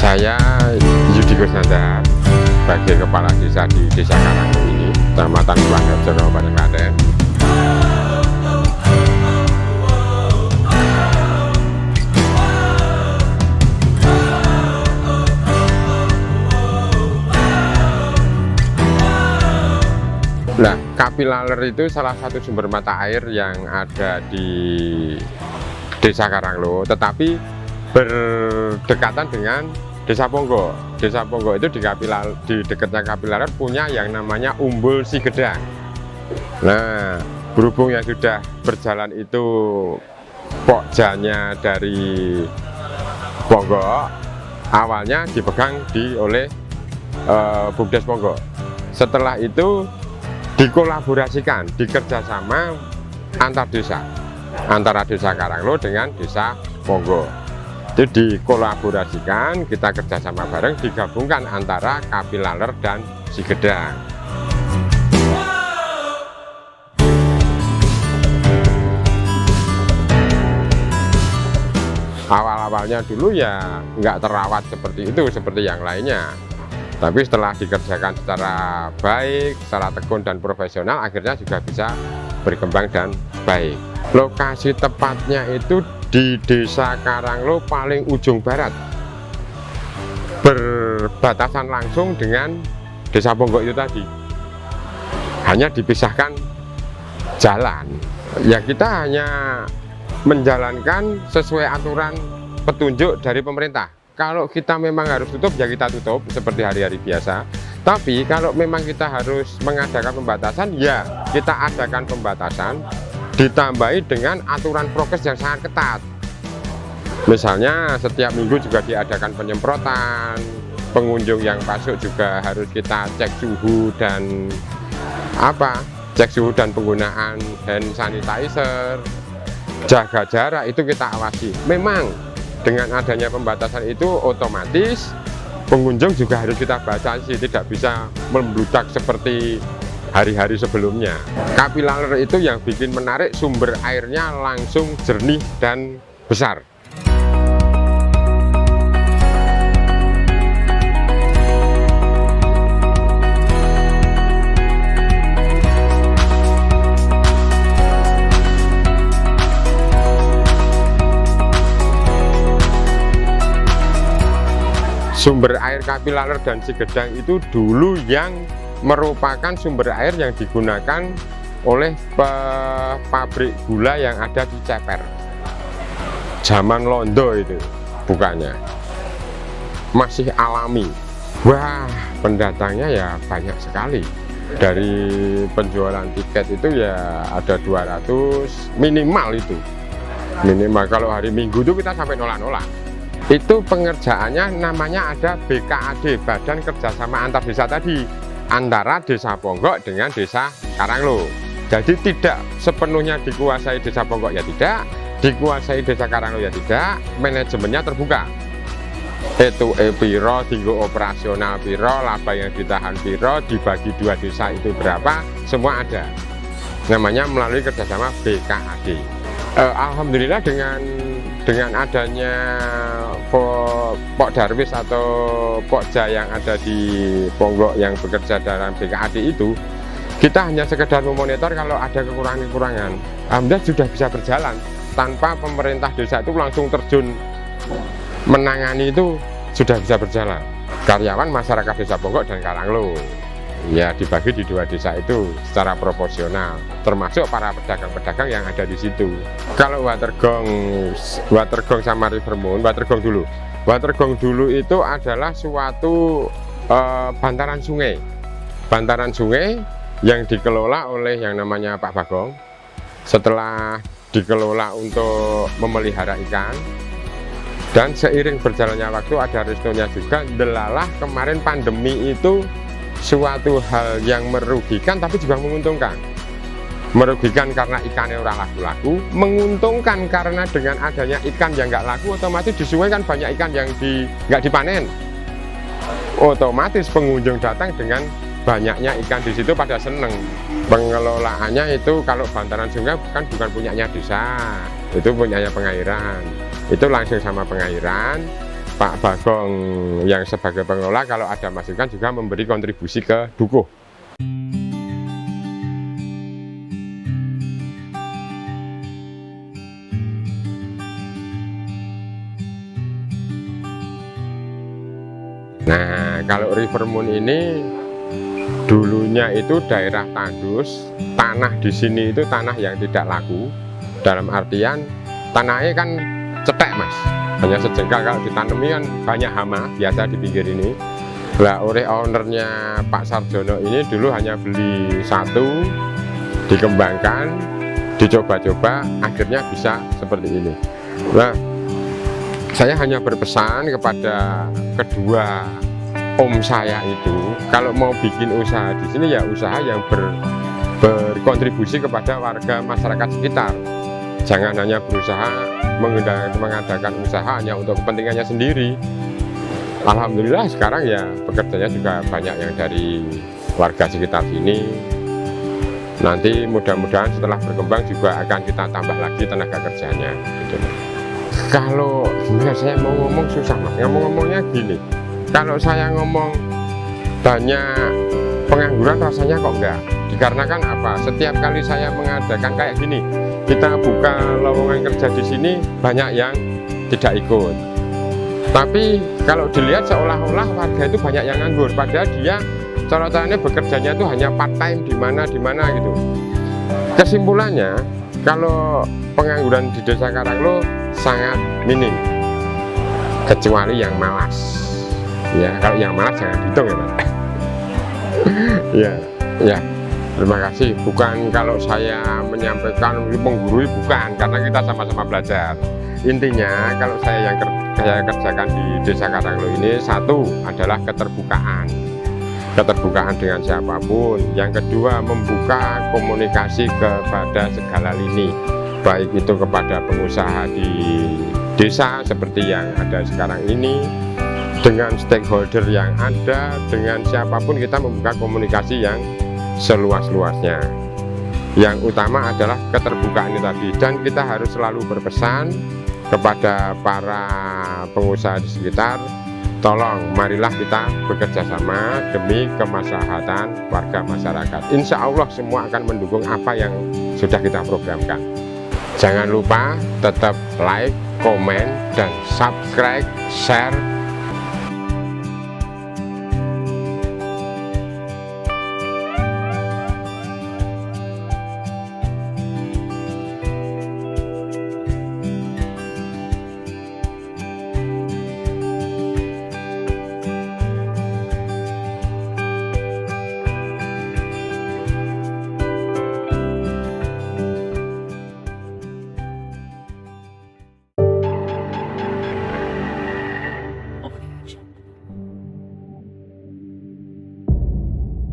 Saya Yudi Kusnandar, sebagai Kepala Desa di Desa Karanglo ini, Kecamatan Kulangharjo, Kabupaten Klaten. Nah, Kapilaler itu salah satu sumber mata air yang ada di Desa Karanglo, tetapi berdekatan dengan Desa Ponggo. Desa Ponggo itu di dekatnya Kapilaler punya yang namanya Umbul Sigedang. Nah, berhubung yang sudah berjalan itu pokjanya dari Ponggo, awalnya dipegang oleh Bumdes Ponggo. Setelah itu dikolaborasikan, dikerjasama antar desa, antara Desa Karanglo dengan Desa Ponggo. Itu dikolaborasikan, kita kerjasama bareng, digabungkan antara Kapilaler dan Sigedang. Awal-awalnya dulu ya nggak terawat seperti itu, seperti yang lainnya. Tapi setelah dikerjakan secara baik, secara tekun dan profesional, akhirnya juga bisa berkembang dan baik. Lokasi tepatnya itu di Desa Karanglo paling ujung barat, berbatasan langsung dengan Desa Ponggo itu tadi. Hanya dipisahkan jalan. Ya kita hanya menjalankan sesuai aturan petunjuk dari pemerintah. Kalau kita memang harus tutup, ya kita tutup seperti hari-hari biasa. Tapi kalau memang kita harus mengadakan pembatasan, ya kita adakan pembatasan, ditambahi dengan aturan prokes yang sangat ketat. Misalnya setiap minggu juga diadakan penyemprotan, pengunjung yang masuk juga harus kita cek suhu dan penggunaan hand sanitizer, jaga jarak itu kita awasi. Memang dengan adanya pembatasan itu otomatis pengunjung juga harus kita batasi, tidak bisa membludak seperti hari-hari sebelumnya. Kapilaler itu yang bikin menarik, sumber airnya langsung jernih dan besar. Sumber air Kapilaler dan Sigedang itu dulu yang merupakan sumber air yang digunakan oleh pabrik gula yang ada di Ceper. Zaman Londo itu bukannya. Masih alami. Wah, pendatangnya ya banyak sekali. Dari penjualan tiket itu ya ada 200 minimal itu. Minimal kalau hari Minggu itu kita sampai nolak-nolak. Itu pengerjaannya namanya ada BKAD, Badan Kerjasama Antar Desa tadi, antara Desa Ponggo dengan Desa Karanglo. Jadi tidak sepenuhnya dikuasai Desa Ponggo ya tidak, dikuasai Desa Karanglo ya tidak, manajemennya terbuka. Itu piro, tinggo operasional piro, laba yang ditahan piro, dibagi dua desa itu berapa, semua ada. Namanya melalui kerjasama BKAD. Alhamdulillah dengan adanya Pok Darwis atau Pokja yang ada di Ponggo yang bekerja dalam BKAD itu, kita hanya sekedar memonitor kalau ada kekurangan-kekurangan. Alhamdulillah sudah bisa berjalan tanpa pemerintah desa itu langsung terjun menangani, itu sudah bisa berjalan. Karyawan masyarakat Desa Ponggo dan Karanglo ya dibagi di dua desa itu secara proporsional, termasuk para pedagang-pedagang yang ada di situ. Kalau Watergong sama Rivermoon, Watergong dulu itu adalah suatu bantaran sungai yang dikelola oleh yang namanya Pak Bagong. Setelah dikelola untuk memelihara ikan, dan seiring berjalannya waktu ada restonya juga, delalah kemarin pandemi itu suatu hal yang merugikan tapi juga menguntungkan. Merugikan karena ikannya orang laku-laku, menguntungkan karena dengan adanya ikan yang nggak laku, otomatis di sungai kan banyak ikan yang nggak dipanen. Otomatis pengunjung datang dengan banyaknya ikan di situ pada seneng. Pengelolaannya itu kalau bantaran sungai kan bukan punyanya desa, itu punyanya pengairan. Itu langsung sama pengairan, Pak Bagong yang sebagai pengelola kalau ada masukan juga memberi kontribusi ke Dukuh. Nah, kalau River Moon ini dulunya itu daerah tandus, tanah di sini itu tanah yang tidak laku. Dalam artian tanahnya kan cetek mas, hanya sejengkal. Kalau ditanami kan banyak hama biasa di pinggir ini. Lah oleh ownernya Pak Sarjono ini dulu hanya beli satu, dikembangkan, dicoba-coba, akhirnya bisa seperti ini. Nah, saya hanya berpesan kepada kedua om saya itu, kalau mau bikin usaha di sini ya usaha yang berkontribusi kepada warga masyarakat sekitar. Jangan hanya berusaha mengadakan usaha hanya untuk kepentingannya sendiri. Alhamdulillah sekarang ya pekerjanya juga banyak yang dari warga sekitar sini. Nanti mudah-mudahan setelah berkembang juga akan kita tambah lagi tenaga kerjanya gitu. Kalau gimana saya mau ngomong susah mas, ngomongnya gini, kalau saya ngomong banyak pengangguran rasanya kok enggak, dikarenakan apa? Setiap kali saya mengadakan kayak gini, kita buka lowongan kerja di sini, banyak yang tidak ikut. Tapi kalau dilihat seolah-olah warga itu banyak yang nganggur, padahal dia cara-caranya bekerjanya itu hanya part time di mana gitu. Kesimpulannya, kalau pengangguran di Desa Karanglo sangat minim, kecuali yang malas. Ya, kalau yang malas jangan dihitung ya, Mas. ya. Terima kasih. Bukan kalau saya menyampaikan menggurui, bukan, karena kita sama-sama belajar. Intinya kalau saya yang kerjakan di Desa Karanglo ini, satu adalah keterbukaan dengan siapapun. Yang kedua, membuka komunikasi kepada segala lini, baik itu kepada pengusaha di desa seperti yang ada sekarang ini, dengan stakeholder yang ada, dengan siapapun kita membuka komunikasi yang seluas-luasnya. Yang utama adalah keterbukaan itu tadi, dan kita harus selalu berpesan kepada para pengusaha di sekitar, tolong marilah kita bekerja sama demi kemaslahatan warga masyarakat. Insya Allah semua akan mendukung apa yang sudah kita programkan. Jangan lupa tetap like, komen, dan subscribe, share